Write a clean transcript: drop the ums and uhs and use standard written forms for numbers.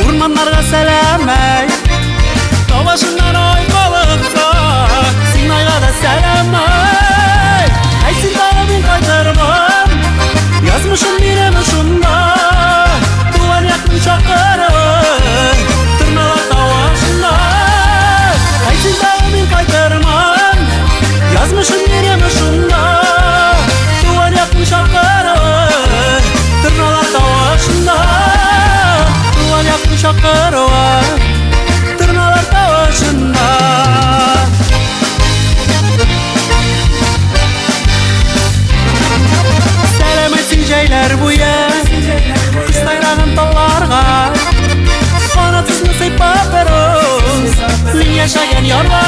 Urmanlarga selam ey, Tavaşından oy kalıpsa Sinayga da selam ey. Aysin dağımın kaytarmam, yazmışım birimi şunda. Duvar yakın çakırı, tırnalar tavaşında. Aysin dağımın kaytarmam, yazmışım birimi şunda. Duvar yakın çakırı, tırnalar tavaşında. Yakın şakır var, tırnalar tavaşında. Selam etsin ceyler bu yer, kıstayrağın dallarga. Kanatsız nasip paperos, min yaşayan yarlar.